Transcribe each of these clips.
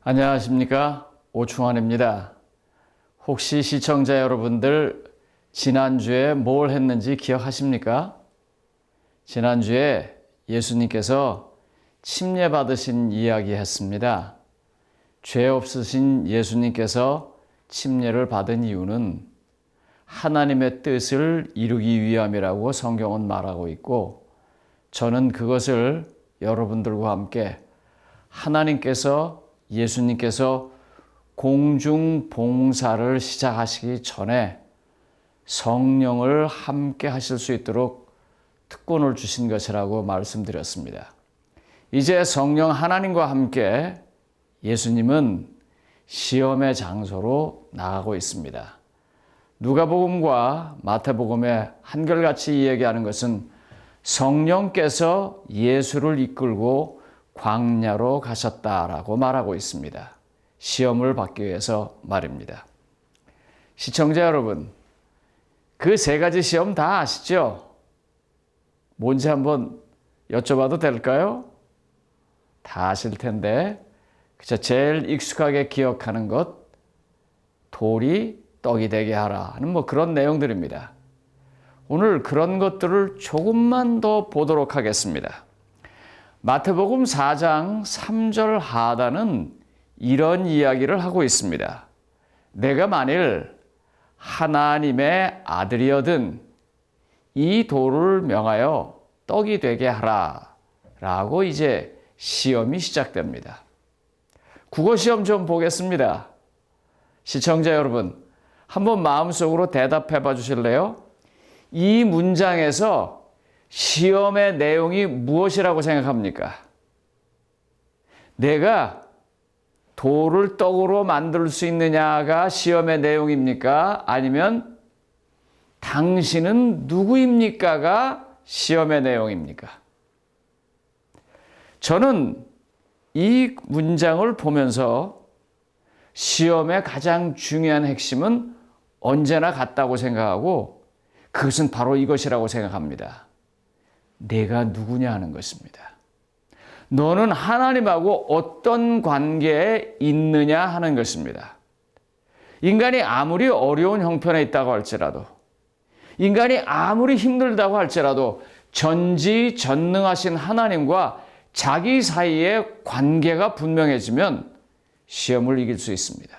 안녕하십니까? 오충환입니다. 혹시 시청자 여러분들 지난주에 뭘 했는지 기억하십니까? 지난주에 예수님께서 침례 받으신 이야기 했습니다. 죄 없으신 예수님께서 침례를 받은 이유는 하나님의 뜻을 이루기 위함이라고 성경은 말하고 있고, 저는 그것을 여러분들과 함께 예수님께서 공중 봉사를 시작하시기 전에 성령을 함께 하실 수 있도록 특권을 주신 것이라고 말씀드렸습니다. 이제 성령 하나님과 함께 예수님은 시험의 장소로 나가고 있습니다. 누가복음과 마태복음에 한결같이 이야기하는 것은 성령께서 예수를 이끌고 광야로 가셨다라고 말하고 있습니다. 시험을 받기 위해서 말입니다. 시청자 여러분, 그 세 가지 시험 다 아시죠? 뭔지 한번 여쭤봐도 될까요? 다 아실 텐데, 그저 제일 익숙하게 기억하는 것, 돌이 떡이 되게 하라 하는 그런 내용들입니다. 오늘 그런 것들을 조금만 더 보도록 하겠습니다. 마태복음 4장 3절 하단은 이런 이야기를 하고 있습니다. 내가 만일 하나님의 아들이어든 이 돌을 명하여 떡이 되게 하라 라고 이제 시험이 시작됩니다. 국어 시험 좀 보겠습니다. 시청자 여러분, 한번 마음속으로 대답해 봐 주실래요? 이 문장에서 시험의 내용이 무엇이라고 생각합니까? 내가 돌을 떡으로 만들 수 있느냐가 시험의 내용입니까? 아니면 당신은 누구입니까가 시험의 내용입니까? 저는 이 문장을 보면서 시험의 가장 중요한 핵심은 언제나 같다고 생각하고, 그것은 바로 이것이라고 생각합니다. 내가 누구냐 하는 것입니다. 너는 하나님하고 어떤 관계에 있느냐 하는 것입니다. 인간이 아무리 어려운 형편에 있다고 할지라도, 인간이 아무리 힘들다고 할지라도 전지전능하신 하나님과 자기 사이의 관계가 분명해지면 시험을 이길 수 있습니다.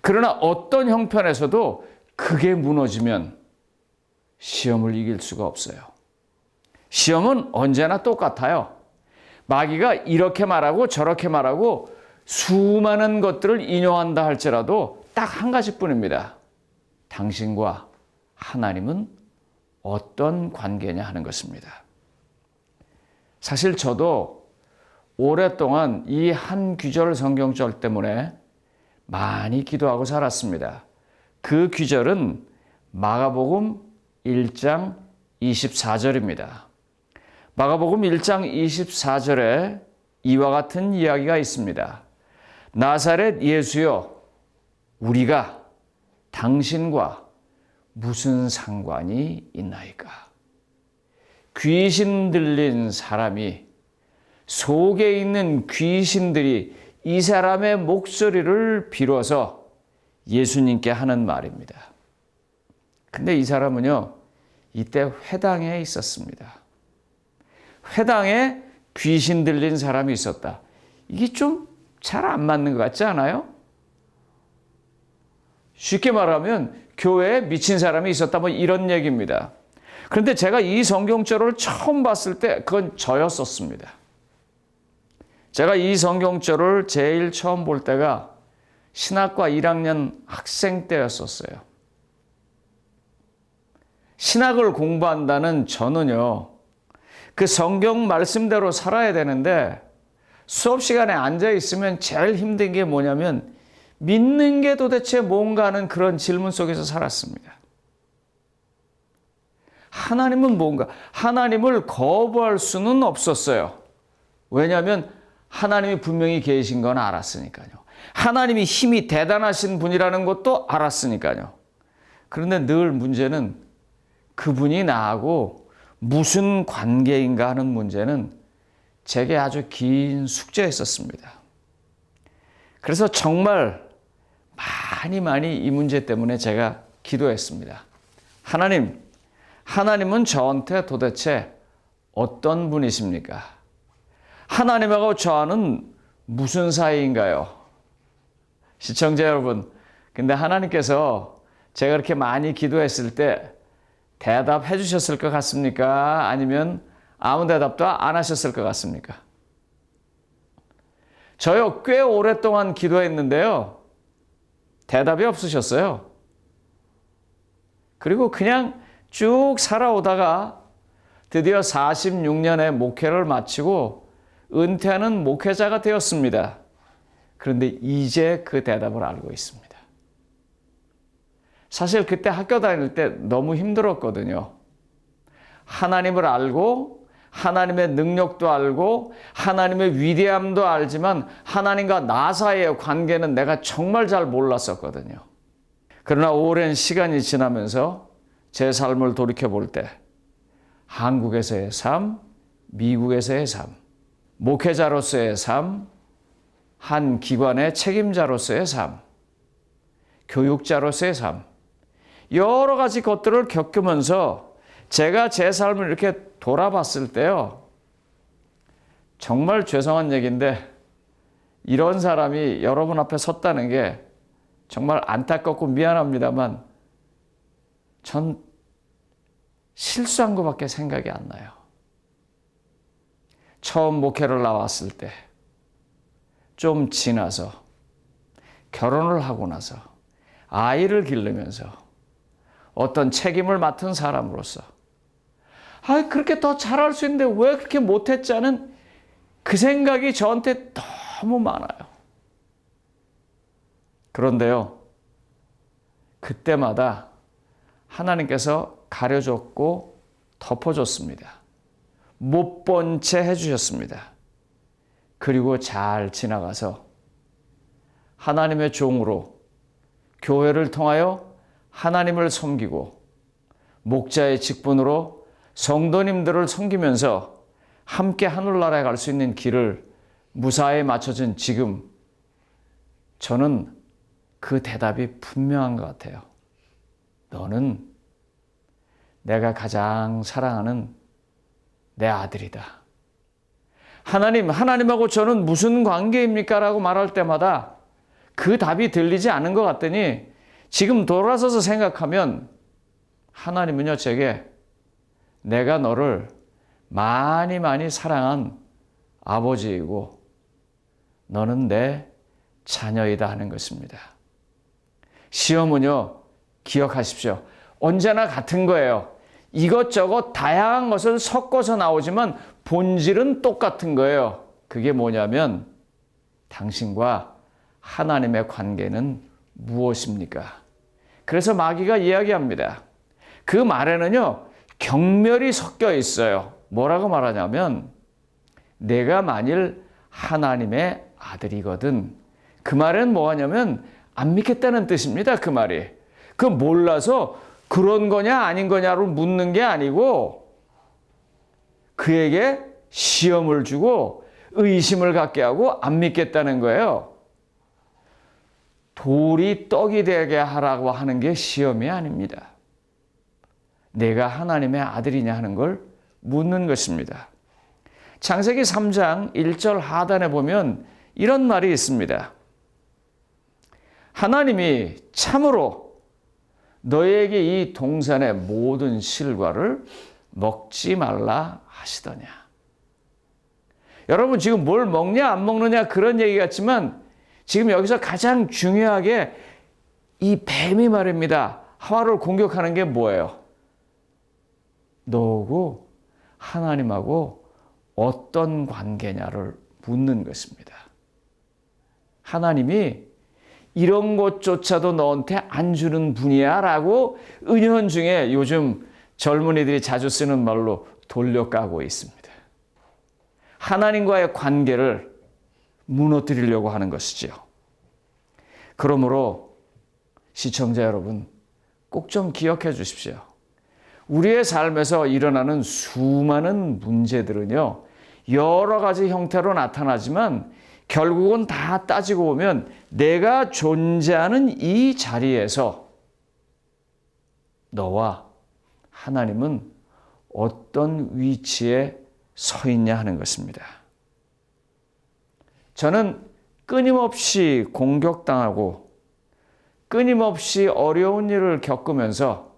그러나 어떤 형편에서도 그게 무너지면 시험을 이길 수가 없어요. 시험은 언제나 똑같아요. 마귀가 이렇게 말하고 저렇게 말하고 수많은 것들을 인용한다 할지라도 딱 한 가지뿐입니다. 당신과 하나님은 어떤 관계냐 하는 것입니다. 사실 저도 오랫동안 이 한 구절 성경절 때문에 많이 기도하고 살았습니다. 그 구절은 마가복음 1장 24절입니다. 마가복음 1장 24절에 이와 같은 이야기가 있습니다. 나사렛 예수여, 우리가 당신과 무슨 상관이 있나이까? 귀신 들린 사람이, 속에 있는 귀신들이 이 사람의 목소리를 빌어서 예수님께 하는 말입니다. 근데 이 사람은요, 이때 회당에 있었습니다. 회당에 귀신 들린 사람이 있었다. 이게 좀 잘 안 맞는 것 같지 않아요? 쉽게 말하면 교회에 미친 사람이 있었다, 이런 얘기입니다. 그런데 제가 이 성경절을 처음 봤을 때 그건 저였었습니다. 제가 이 성경절을 제일 처음 볼 때가 신학과 1학년 학생 때였었어요. 신학을 공부한다는 저는요, 그 성경 말씀대로 살아야 되는데 수업 시간에 앉아 있으면 제일 힘든 게 뭐냐면 믿는 게 도대체 뭔가 하는 그런 질문 속에서 살았습니다. 하나님은 뭔가? 하나님을 거부할 수는 없었어요. 왜냐하면 하나님이 분명히 계신 건 알았으니까요. 하나님이 힘이 대단하신 분이라는 것도 알았으니까요. 그런데 늘 문제는 그분이 나하고 무슨 관계인가 하는 문제는 제게 아주 긴 숙제였었습니다. 그래서 정말 많이 이 문제 때문에 제가 기도했습니다. 하나님은 저한테 도대체 어떤 분이십니까? 하나님하고 저와는 무슨 사이인가요? 시청자 여러분, 근데 하나님께서 제가 그렇게 많이 기도했을 때 대답해 주셨을 것 같습니까? 아니면 아무 대답도 안 하셨을 것 같습니까? 저요, 꽤 오랫동안 기도했는데요. 대답이 없으셨어요. 그리고 그냥 쭉 살아오다가 드디어 46년의 목회를 마치고 은퇴하는 목회자가 되었습니다. 그런데 이제 그 대답을 알고 있습니다. 사실 그때 학교 다닐 때 너무 힘들었거든요. 하나님을 알고 하나님의 능력도 알고 하나님의 위대함도 알지만 하나님과 나 사이의 관계는 내가 정말 잘 몰랐었거든요. 그러나 오랜 시간이 지나면서 제 삶을 돌이켜볼 때 한국에서의 삶, 미국에서의 삶, 목회자로서의 삶, 한 기관의 책임자로서의 삶, 교육자로서의 삶, 여러 가지 것들을 겪으면서 제가 제 삶을 이렇게 돌아봤을 때요. 정말 죄송한 얘기인데 이런 사람이 여러분 앞에 섰다는 게 정말 안타깝고 미안합니다만 전 실수한 것밖에 생각이 안 나요. 처음 목회를 나왔을 때, 좀 지나서, 결혼을 하고 나서, 아이를 기르면서 어떤 책임을 맡은 사람으로서 그렇게 더 잘할 수 있는데 왜 그렇게 못했지 않은 그 생각이 저한테 너무 많아요. 그런데요, 그때마다 하나님께서 가려줬고 덮어줬습니다. 못 본 채 해주셨습니다. 그리고 잘 지나가서 하나님의 종으로 교회를 통하여 하나님을 섬기고 목자의 직분으로 성도님들을 섬기면서 함께 하늘나라에 갈 수 있는 길을 무사히 맞춰진 지금 저는 그 대답이 분명한 것 같아요. 너는 내가 가장 사랑하는 내 아들이다. 하나님하고 저는 무슨 관계입니까? 라고 말할 때마다 그 답이 들리지 않은 것 같더니 지금 돌아서서 생각하면 하나님은요, 제게 내가 너를 많이 사랑한 아버지이고 너는 내 자녀이다 하는 것입니다. 시험은요, 기억하십시오. 언제나 같은 거예요. 이것저것 다양한 것을 섞어서 나오지만 본질은 똑같은 거예요. 그게 뭐냐면 당신과 하나님의 관계는 무엇입니까? 그래서 마귀가 이야기합니다. 그 말에는요, 경멸이 섞여 있어요. 뭐라고 말하냐면 내가 만일 하나님의 아들이거든. 그 말은 뭐냐면 안 믿겠다는 뜻입니다. 그 말이. 그 몰라서 그런 거냐 아닌 거냐로 묻는 게 아니고 그에게 시험을 주고 의심을 갖게 하고 안 믿겠다는 거예요. 돌이 떡이 되게 하라고 하는 게 시험이 아닙니다. 내가 하나님의 아들이냐 하는 걸 묻는 것입니다. 창세기 3장 1절 하단에 보면 이런 말이 있습니다. 하나님이 참으로 너에게 이 동산의 모든 실과를 먹지 말라 하시더냐. 여러분 지금 뭘 먹냐 안 먹느냐 그런 얘기 같지만 지금 여기서 가장 중요하게 이 뱀이 말입니다. 하와를 공격하는 게 뭐예요? 너하고 하나님하고 어떤 관계냐를 묻는 것입니다. 하나님이 이런 것조차도 너한테 안 주는 분이야 라고 은연중에 요즘 젊은이들이 자주 쓰는 말로 돌려까고 있습니다. 하나님과의 관계를 무너뜨리려고 하는 것이지요. 그러므로 시청자 여러분 꼭 좀 기억해 주십시오. 우리의 삶에서 일어나는 수많은 문제들은요, 여러 가지 형태로 나타나지만 결국은 다 따지고 보면 내가 존재하는 이 자리에서 너와 하나님은 어떤 위치에 서 있냐 하는 것입니다. 저는 끊임없이 공격당하고 끊임없이 어려운 일을 겪으면서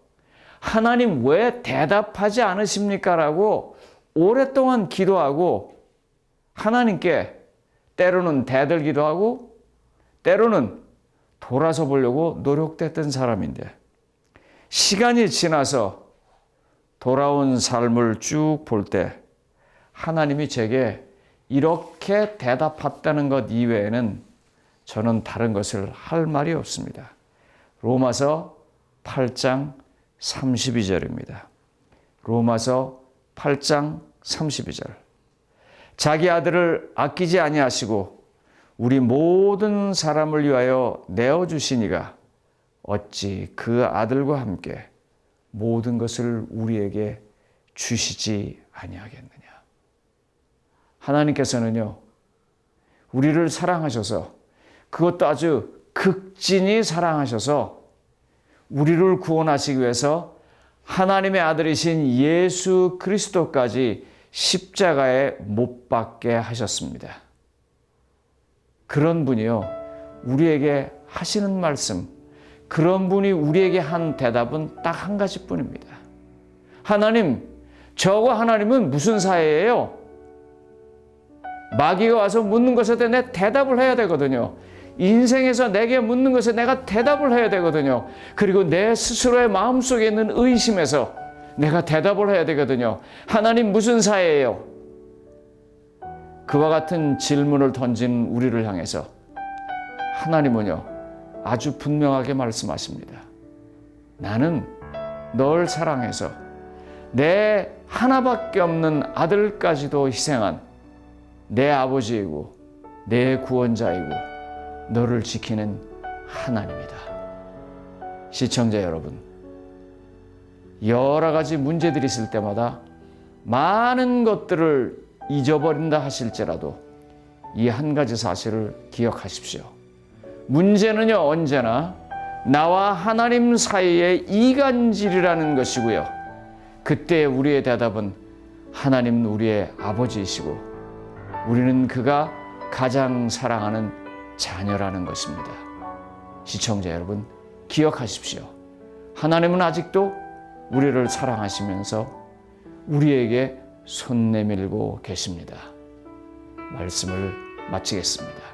하나님 왜 대답하지 않으십니까? 라고 오랫동안 기도하고 하나님께 때로는 대들기도 하고 때로는 돌아서 보려고 노력했던 사람인데 시간이 지나서 돌아온 삶을 쭉 볼 때 하나님이 제게 이렇게 대답했다는 것 이외에는 저는 다른 것을 할 말이 없습니다. 로마서 8장 32절입니다. 로마서 8장 32절. 자기 아들을 아끼지 아니하시고 우리 모든 사람을 위하여 내어주시니가 어찌 그 아들과 함께 모든 것을 우리에게 주시지 아니하겠느냐. 하나님께서는요, 우리를 사랑하셔서 그것도 아주 극진히 사랑하셔서 우리를 구원하시기 위해서 하나님의 아들이신 예수 그리스도까지 십자가에 못 박게 하셨습니다. 그런 분이요, 우리에게 하시는 말씀, 그런 분이 우리에게 한 대답은 딱 한 가지뿐입니다. 하나님, 저와 하나님은 무슨 사이예요? 마귀가 와서 묻는 것에 대해 내 대답을 해야 되거든요. 인생에서 내게 묻는 것에 내가 대답을 해야 되거든요. 그리고 내 스스로의 마음속에 있는 의심에서 내가 대답을 해야 되거든요. 하나님 무슨 사이예요? 그와 같은 질문을 던진 우리를 향해서 하나님은요, 아주 분명하게 말씀하십니다. 나는 널 사랑해서 내 하나밖에 없는 아들까지도 희생한 내 아버지이고 내 구원자이고 너를 지키는 하나님이다. 시청자 여러분, 여러 가지 문제들이 있을 때마다 많은 것들을 잊어버린다 하실지라도 이 한 가지 사실을 기억하십시오. 문제는요, 언제나 나와 하나님 사이의 이간질이라는 것이고요. 그때 우리의 대답은 하나님은 우리의 아버지이시고 우리는 그가 가장 사랑하는 자녀라는 것입니다. 시청자 여러분, 기억하십시오. 하나님은 아직도 우리를 사랑하시면서 우리에게 손 내밀고 계십니다. 말씀을 마치겠습니다.